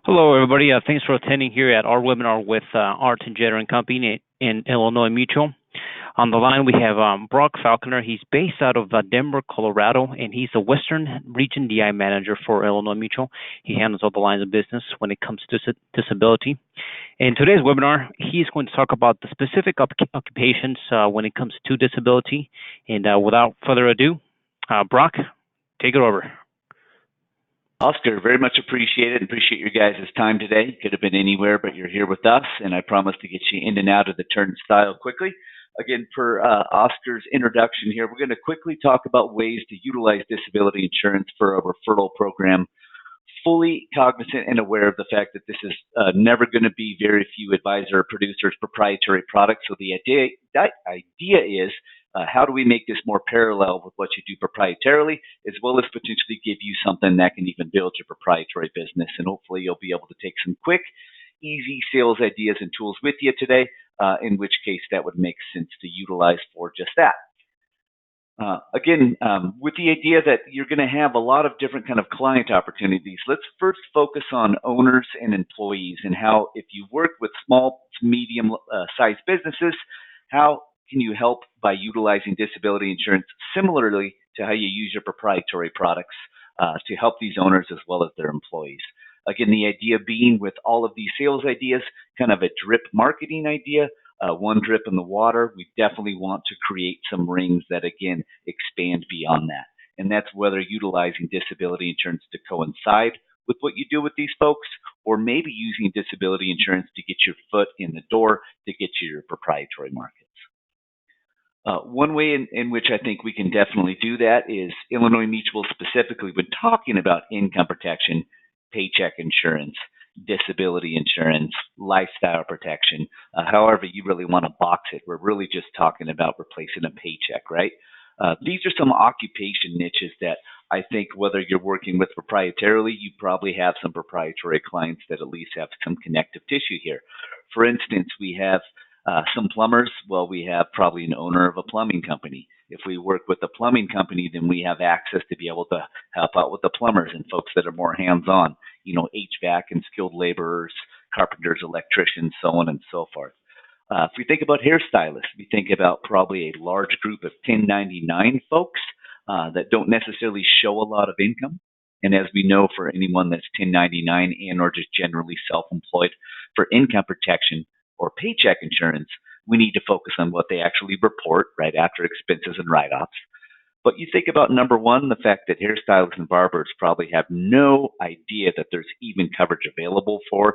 Hello, everybody. Thanks for attending here at our webinar with Art and Jeter and Company in Illinois Mutual. On the line, we have Brock Falconer. He's based out of Denver, Colorado, and he's the Western Region DI Manager for Illinois Mutual. He handles all the lines of business when it comes to disability. In today's webinar, he's going to talk about the specific occupations when it comes to disability. And without further ado, Brock, take it over. Oscar, very much appreciate it. Appreciate your guys' time today. Could have been anywhere, but you're here with us, and I promise to get you in and out of the turnstile quickly. Again, for Oscar's introduction here, we're going to quickly talk about ways to utilize disability insurance for a referral program. Fully cognizant and aware of the fact that this is never going to be very few advisor or producers' proprietary products. So the idea is how do we make this more parallel with what you do proprietarily, as well as potentially give you something that can even build your proprietary business. And hopefully you'll be able to take some quick, easy sales ideas and tools with you today, in which case that would make sense to utilize for just that. Again, with the idea that you're going to have a lot of different kind of client opportunities, let's first focus on owners and employees and how, if you work with small to medium sized businesses, how can you help by utilizing disability insurance similarly to how you use your proprietary products to help these owners as well as their employees. Again, the idea being with all of these sales ideas, kind of a drip marketing idea, one drip in the water. We definitely want to create some rings that, again, expand beyond that. And that's whether utilizing disability insurance to coincide with what you do with these folks, or maybe using disability insurance to get your foot in the door to get to your proprietary markets. One way in which I think we can definitely do that is Illinois Mutual specifically when talking about income protection, paycheck insurance, disability insurance, lifestyle protection, however you really want to box it. We're really just talking about replacing a paycheck, right? These are some occupation niches that I think whether you're working with proprietarily, you probably have some proprietary clients that at least have some connective tissue here. For instance, we have some plumbers. Well, we have probably an owner of a plumbing company. If we work with a plumbing company, then we have access to be able to help out with the plumbers and folks that are more hands-on, HVAC and skilled laborers, carpenters, electricians, so on and so forth. If we think about hairstylists, we think about probably a large group of 1099 folks that don't necessarily show a lot of income. And as we know, for anyone that's 1099 and or just generally self-employed, for income protection or paycheck insurance, we need to focus on what they actually report right after expenses and write-offs. But you think about number one, the fact that hairstylists and barbers probably have no idea that there's even coverage available for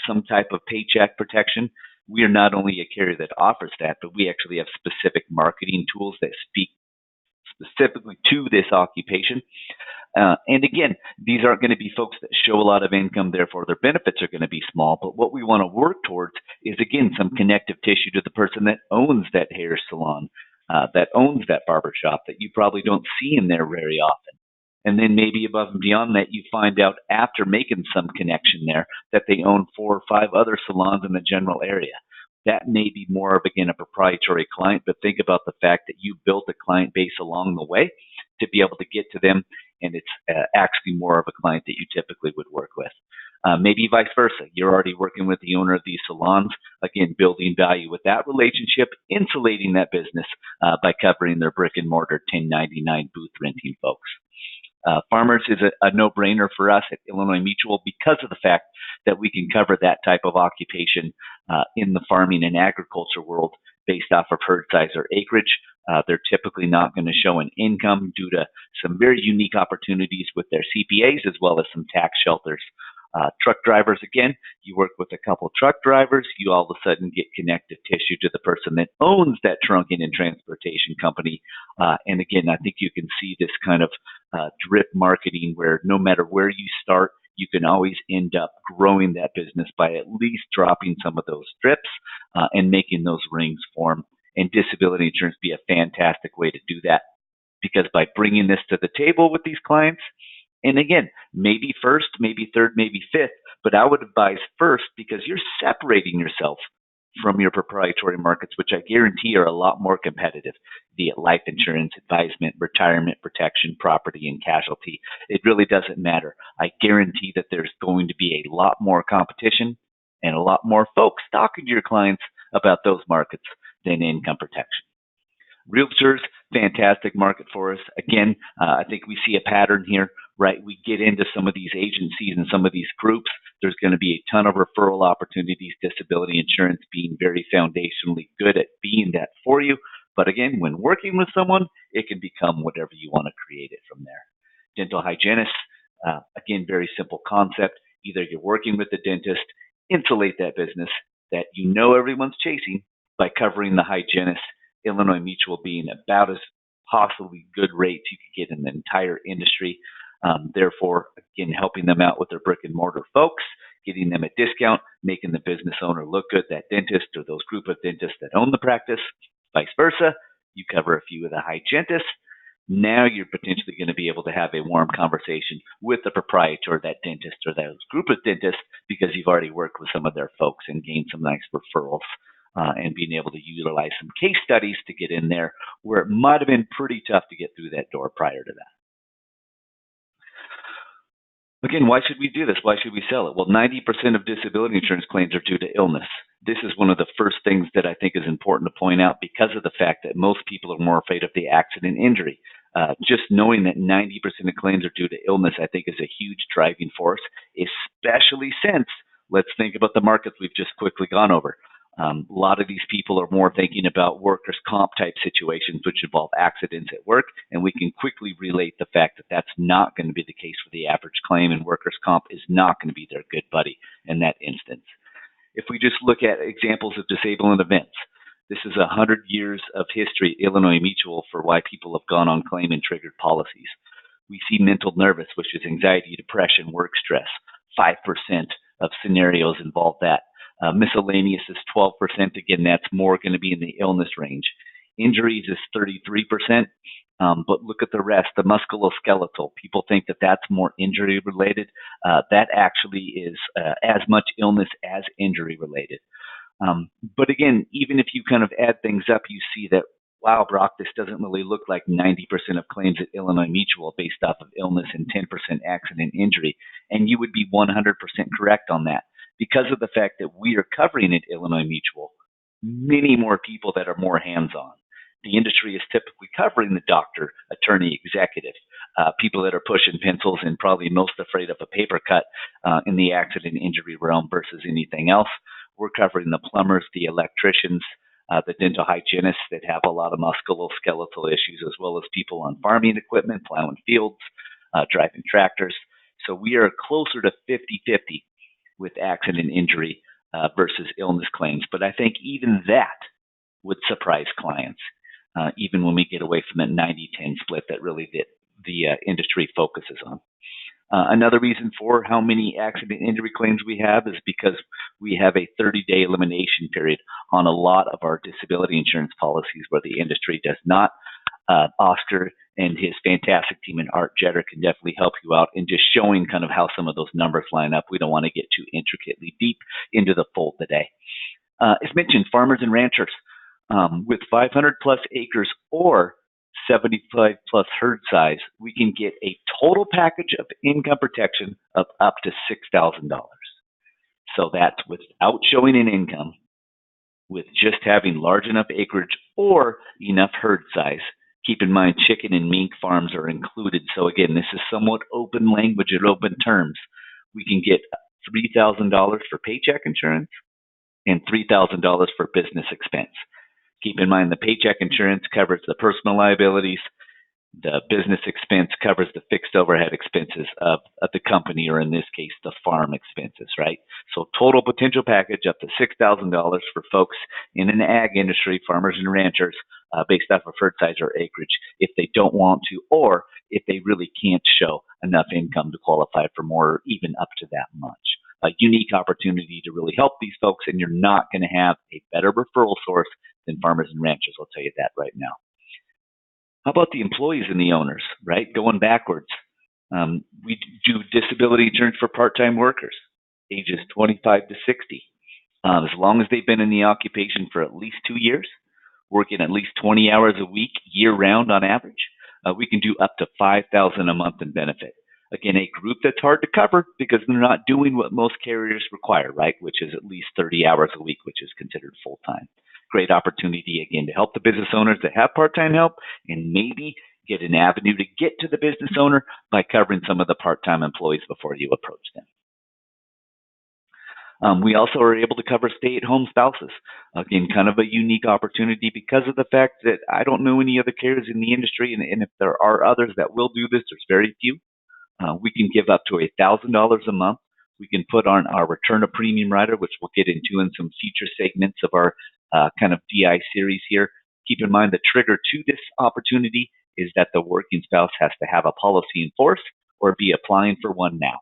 some type of paycheck protection. We are not only a carrier that offers that, but we actually have specific marketing tools that speak specifically to this occupation. And again, these aren't going to be folks that show a lot of income, therefore their benefits are going to be small. But what we want to work towards is, again, some connective tissue to the person that owns that hair salon, that owns that barbershop that you probably don't see in there very often. And then maybe above and beyond that, you find out after making some connection there that they own 4 or 5 other salons in the general area. That may be more of, again, a proprietary client, but think about the fact that you built a client base along the way to be able to get to them, and it's actually more of a client that you typically would work with. Maybe vice versa. You're already working with the owner of these salons, again, building value with that relationship, insulating that business by covering their brick and mortar 1099 booth renting folks. Farmers is a no-brainer for us at Illinois Mutual because of the fact that we can cover that type of occupation in the farming and agriculture world based off of herd size or acreage. They're typically not going to show an income due to some very unique opportunities with their CPAs as well as some tax shelters. Truck drivers, again, you work with a couple truck drivers, you all of a sudden get connective tissue to the person that owns that trunking and transportation company. And again, I think you can see this kind of drip marketing where no matter where you start, you can always end up growing that business by at least dropping some of those strips and making those rings form. And disability insurance be a fantastic way to do that, because by bringing this to the table with these clients, and again, maybe first, maybe third, maybe fifth, but I would advise first because you're separating yourself from your proprietary markets, which I guarantee are a lot more competitive, be it life insurance, advisement, retirement protection, property, and casualty. It really doesn't matter. I guarantee that there's going to be a lot more competition and a lot more folks talking to your clients about those markets than income protection. Realtors, fantastic market for us. Again, I think we see a pattern here, right? We get into some of these agencies and some of these groups. There's going to be a ton of referral opportunities, disability insurance being very foundationally good at being that for you. But again, when working with someone, it can become whatever you want to create it from there. Dental hygienists, again, very simple concept. Either you're working with the dentist, insulate that business that you know everyone's chasing by covering the hygienist. Illinois Mutual being about as possibly good rates you could get in the entire industry. Therefore, again, helping them out with their brick and mortar folks, getting them a discount, making the business owner look good, that dentist or those group of dentists that own the practice, vice versa. You cover a few of the hygienists. Now you're potentially going to be able to have a warm conversation with the proprietor, that dentist or those group of dentists, because you've already worked with some of their folks and gained some nice referrals. And being able to utilize some case studies to get in there where it might have been pretty tough to get through that door prior to that. Again, why should we do this? Why should we sell it? Well, 90% of disability insurance claims are due to illness. This is one of the first things that I think is important to point out because of the fact that most people are more afraid of the accident injury. Just knowing that 90% of claims are due to illness, I think, is a huge driving force, especially since, let's think about the markets we've just quickly gone over. A lot of these people are more thinking about workers' comp type situations, which involve accidents at work, and we can quickly relate the fact that that's not going to be the case for the average claim, and workers' comp is not going to be their good buddy in that instance. If we just look at examples of disabling events, this is 100 years of history, Illinois Mutual, for why people have gone on claim and triggered policies. We see mental nervous, which is anxiety, depression, work stress. 5% of scenarios involve that. Miscellaneous is 12%. Again, that's more going to be in the illness range. Injuries is 33%. But look at the rest, the musculoskeletal. People think that that's more injury related. That actually is as much illness as injury related. But again, even if you kind of add things up, you see that, wow, Brock, this doesn't really look like 90% of claims at Illinois Mutual based off of illness and 10% accident injury. And you would be 100% correct on that. Because of the fact that we are covering at Illinois Mutual, many more people that are more hands-on. The industry is typically covering the doctor, attorney, executive, people that are pushing pencils and probably most afraid of a paper cut in the accident injury realm versus anything else. We're covering the plumbers, the electricians, the dental hygienists that have a lot of musculoskeletal issues, as well as people on farming equipment, plowing fields, driving tractors. So we are closer to 50-50 with accident injury versus illness claims. But I think even that would surprise clients, even when we get away from that 90-10 split that really the industry focuses on. Another reason for how many accident injury claims we have is because we have a 30-day elimination period on a lot of our disability insurance policies where the industry does not. Oscar and his fantastic team and Art Jetter can definitely help you out in just showing kind of how some of those numbers line up. We don't want to get too intricately deep into the fold today. As mentioned, farmers and ranchers with 500 plus acres or 75 plus herd size, we can get a total package of income protection of up to $6,000. So that's without showing an income, with just having large enough acreage or enough herd size. Keep in mind, chicken and mink farms are included. So again, this is somewhat open language and open terms. We can get $3,000 for paycheck insurance and $3,000 for business expense. Keep in mind, the paycheck insurance covers the personal liabilities. The business expense covers the fixed overhead expenses of the company, or in this case, the farm expenses, right? So total potential package up to $6,000 for folks in an ag industry, farmers and ranchers, based off of herd size or acreage, if they don't want to, or if they really can't show enough income to qualify for more, or even up to that much. A unique opportunity to really help these folks, and you're not going to have a better referral source than farmers and ranchers. I'll tell you that right now. How about the employees and the owners, right? Going backwards. We do disability insurance for part-time workers, ages 25 to 60. As long as they've been in the occupation for at least 2 years, working at least 20 hours a week, year-round on average, we can do up to $5,000 a month in benefit. Again, a group that's hard to cover because they're not doing what most carriers require, right, which is at least 30 hours a week, which is considered full-time. Great opportunity, again, to help the business owners that have part-time help and maybe get an avenue to get to the business owner by covering some of the part-time employees before you approach them. We also are able to cover stay-at-home spouses. Again, kind of a unique opportunity because of the fact that I don't know any other carriers in the industry, and if there are others that will do this, there's very few. We can give up to $1,000 a month. We can put on our return of premium rider, which we'll get into in some future segments of our kind of DI series here. Keep in mind the trigger to this opportunity is that the working spouse has to have a policy in force or be applying for one now.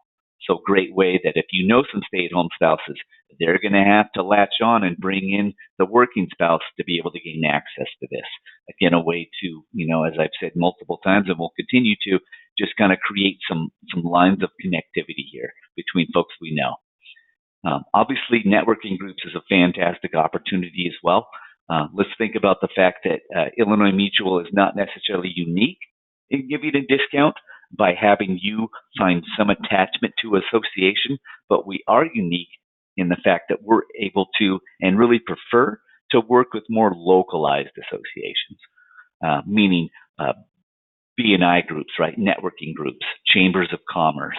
So great way that if you know some stay-at-home spouses, they're going to have to latch on and bring in the working spouse to be able to gain access to this. Again, a way to, as I've said multiple times and will continue to, just kind of create some lines of connectivity here between folks we know. Obviously, networking groups is a fantastic opportunity as well. Let's think about the fact that Illinois Mutual is not necessarily unique in giving a discount by having you find some attachment to association, but we are unique in the fact that we're able to and really prefer to work with more localized associations, meaning B&I groups, right? Networking groups, chambers of commerce,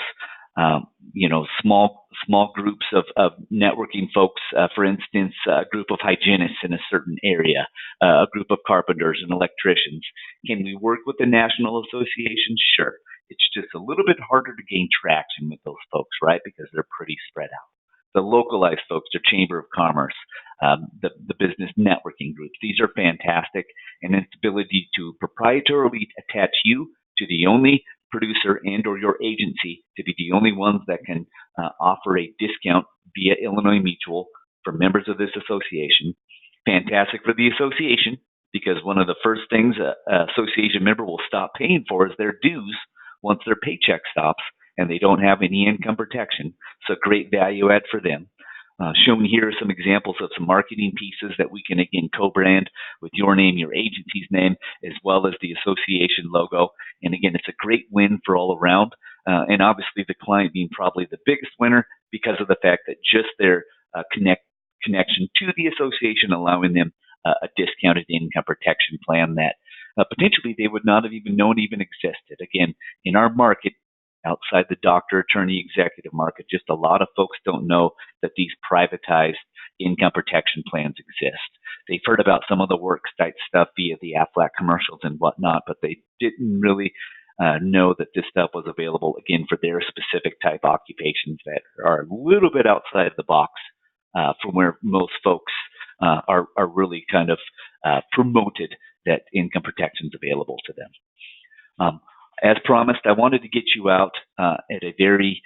small groups of networking folks. For instance, a group of hygienists in a certain area, a group of carpenters and electricians. Can we work with the national association? Sure. It's just a little bit harder to gain traction with those folks, right? Because they're pretty spread out. The localized folks, the Chamber of Commerce, the business networking groups, these are fantastic. And its ability to proprietarily attach you to the only producer and or your agency to be the only ones that can offer a discount via Illinois Mutual for members of this association. Fantastic for the association because one of the first things an association member will stop paying for is their dues once their paycheck stops and they don't have any income protection. So great value add for them. Shown here are some examples of some marketing pieces that we can, again, co-brand with your name, your agency's name, as well as the association logo. And again, it's a great win for all around. And obviously the client being probably the biggest winner because of the fact that just their connection to the association allowing them a discounted income protection plan that potentially they would not have even known even existed. Again, in our market, outside the doctor, attorney, executive market, just a lot of folks don't know that these privatized income protection plans exist. They've heard about some of the worksite stuff via the Aflac commercials and whatnot, but they didn't really know that this stuff was available, again, for their specific type occupations that are a little bit outside the box from where most folks are really kind of promoted that income protection is available to them. As promised, I wanted to get you out at a very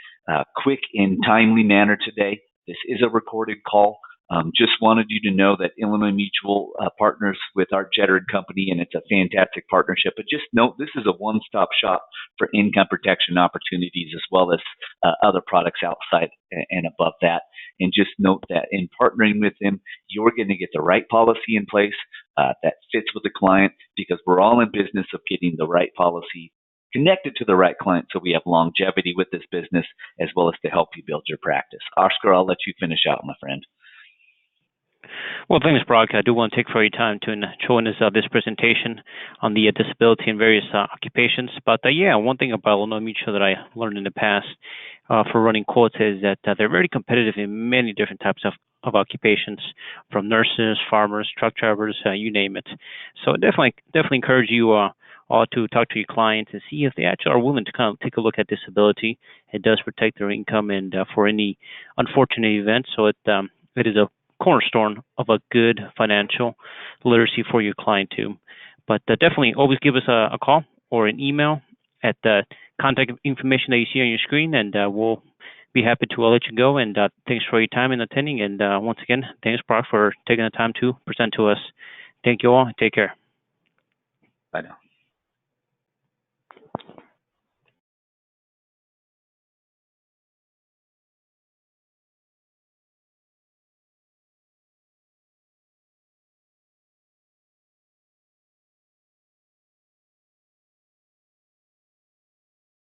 quick and timely manner today. This is a recorded call. Just wanted you to know that Illinois Mutual partners with Art Jetter and Company, and it's a fantastic partnership. But just note, this is a one-stop shop for income protection opportunities as well as other products outside and above that. And just note that in partnering with them, you're going to get the right policy in place that fits with the client because we're all in business of getting the right policy connected to the right client so we have longevity with this business as well as to help you build your practice. Oscar, I'll let you finish out, my friend. Well, thanks, Brock. I do want to take for your time to join us this presentation on the disability in various occupations. But one thing about Illinois Mutual that I learned in the past for running quotes is that they're very competitive in many different types of occupations, from nurses, farmers, truck drivers, you name it. So definitely encourage you all to talk to your clients and see if they actually are willing to kind of take a look at disability. It does protect their income and for any unfortunate event. So it is a cornerstone of a good financial literacy for your client too. But definitely always give us a call or an email at the contact information that you see on your screen, and we'll be happy to let you go. And thanks for your time in attending. And once again, thanks, Brock, for taking the time to present to us. Thank you all. Take care. Bye now.